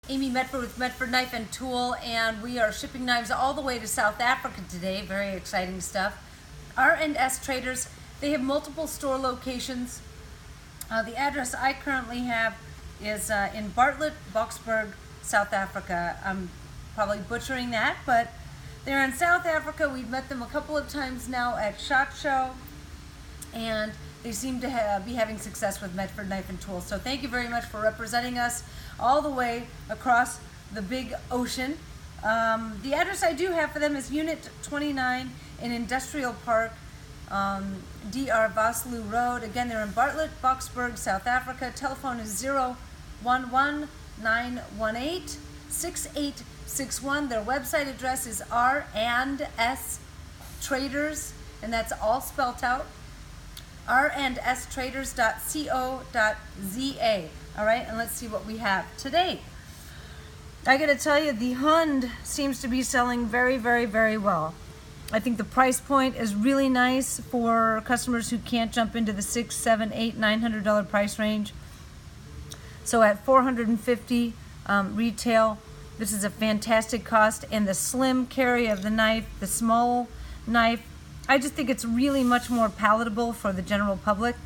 Amy Medford with Medford Knife and Tool, and we are shipping knives all the way to South Africa today. Very exciting stuff. R&S Traders, they have multiple store locations. The address I currently have is in Bartlett, Boksburg, South Africa. I'm probably butchering that, but they're in South Africa. We've met them a couple of times now at SHOT Show, and they seem to be having success with Medford Knife and Tool. So thank you very much for representing us all the way across the big ocean. The address I do have for them is Unit 29 in Industrial Park, DR Vasloo Road. Again, they're in Bartlett, Boksburg, South Africa. Telephone is 011-918-6861. Their website address is R&S Traders, and that's all spelt out. rndstraders.co.za. All right, and let's see what we have today. I gotta tell you, the Hund seems to be selling very, very, very well. I think the price point is really nice for customers who can't jump into the $600, $700, $800, $900 price range. So at $450 retail, this is a fantastic cost. And the slim carry of the knife, the small knife, I just think it's really much more palatable for the general public.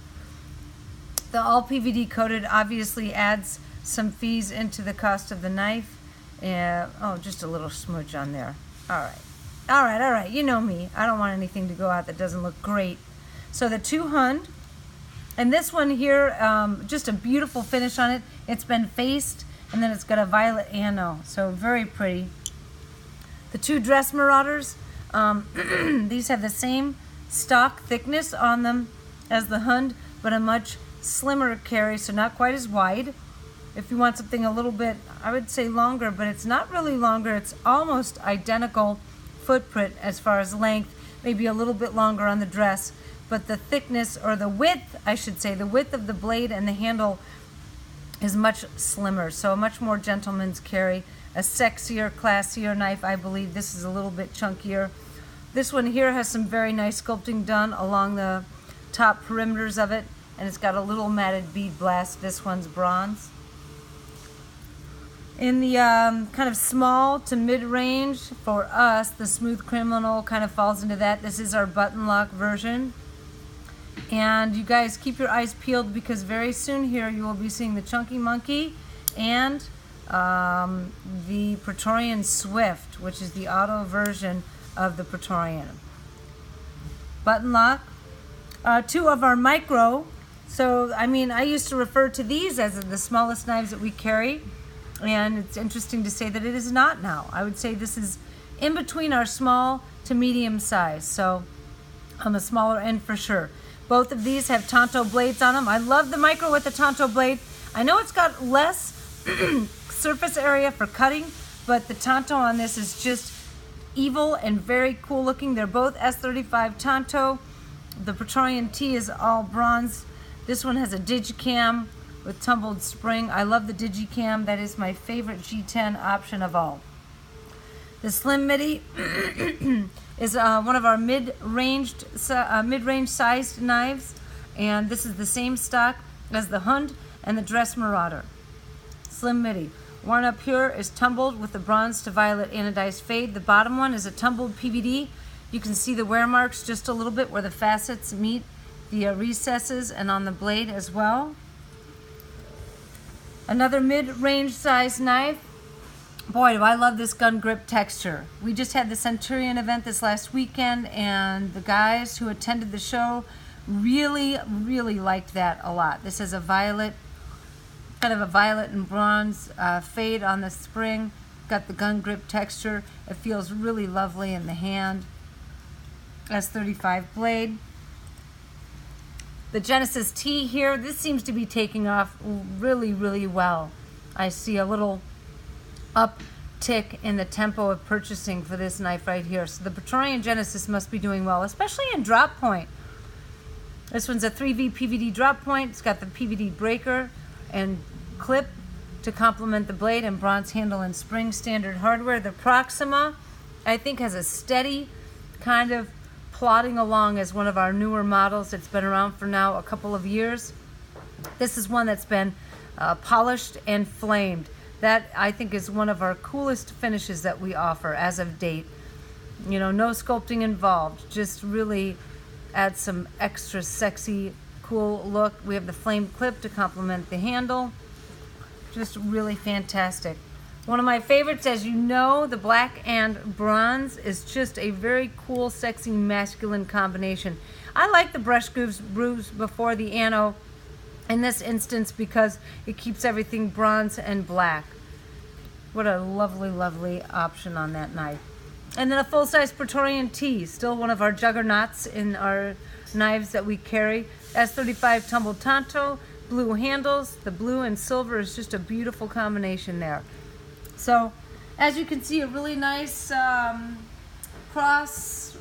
The all PVD coated obviously adds some fees into the cost of the knife. Oh, just a little smudge on there. All right. You know me. I don't want anything to go out that doesn't look great. So the two Hund, and this one here, just a beautiful finish on it. It's been faced, and then it's got a violet ano, so very pretty. The two dress Marauders, these have the same stock thickness on them as the Hund, but a much slimmer carry, so not quite as wide. If you want something a little bit, I would say longer, but it's not really longer. It's almost identical footprint as far as length, maybe a little bit longer on the dress, but the thickness, or the width, I should say, the width of the blade and the handle is much slimmer, so a much more gentleman's carry, a sexier, classier knife. I believe this is a little bit chunkier. This one here has some very nice sculpting done along the top perimeters of it, and it's got a little matted bead blast. This one's bronze. In the kind of small to mid-range, for us, the Smooth Criminal kind of falls into that. This is our button lock version. And you guys keep your eyes peeled, because very soon here you will be seeing the Chunky Monkey and the Praetorian Swift, which is the auto version of the Praetorian. Button lock. Two of our micro. So, I mean, I used to refer to these as the smallest knives that we carry, and it's interesting to say that it is not now. I would say this is in between our small to medium size, so on the smaller end for sure. Both of these have Tanto blades on them. I love the micro with the Tanto blade. I know it's got less surface area for cutting, but the Tanto on this is just evil and very cool looking. They're both S35 Tanto. The Praetorian T is all bronze. This one has a digicam with tumbled spring. I love the digicam. That is my favorite G10 option of all. The Slim Midi is one of our mid-range sized knives, and this is the same stock as the Hund and the Dress Marauder. Slim Midi. One up here is tumbled with the bronze to violet anodized fade. The bottom one is a tumbled PVD. You can see the wear marks just a little bit where the facets meet the recesses, and on the blade as well. Another mid-range size knife. Boy, do I love this gun grip texture. We just had the Centurion event this last weekend, and the guys who attended the show really, really liked that a lot. This is a violet, kind of a violet and bronze fade on the spring. Got the gun grip texture. It feels really lovely in the hand. S35 blade. The Genesis T here, this seems to be taking off really, really well. I see a little uptick in the tempo of purchasing for this knife right here. So the Praetorian Genesis must be doing well, especially in drop point. This one's a 3V PVD drop point. It's got the PVD breaker and clip to complement the blade, and bronze handle and spring, standard hardware. The Proxima, I think, has a steady kind of plodding along as one of our newer models. It's been around for now a couple of years. This is one that's been polished and flamed. That, I think, is one of our coolest finishes that we offer as of date. You know, no sculpting involved, just really add some extra sexy, cool look. We have the flame clip to complement the handle. Just really fantastic. One of my favorites, as you know, the black and bronze is just a very cool, sexy, masculine combination. I like the brush grooves before the anno in this instance because it keeps everything bronze and black. What a lovely, lovely option on that knife. And then a full-size Praetorian T, still one of our juggernauts in our knives that we carry. S35 tumbled Tanto, blue handles. The blue and silver is just a beautiful combination there. So, as you can see, a really nice cross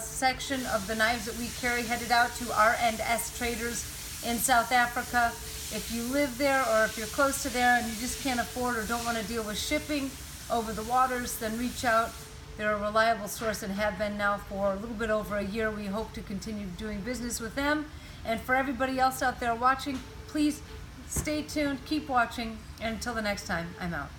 section of the knives that we carry, headed out to R&S traders in South Africa. If you live there or if you're close to there and you just can't afford or don't want to deal with shipping over the waters, then reach out. They're a reliable source and have been now for a little bit over a year. We hope to continue doing business with them. And for everybody else out there watching, please stay tuned, keep watching, and until the next time, I'm out.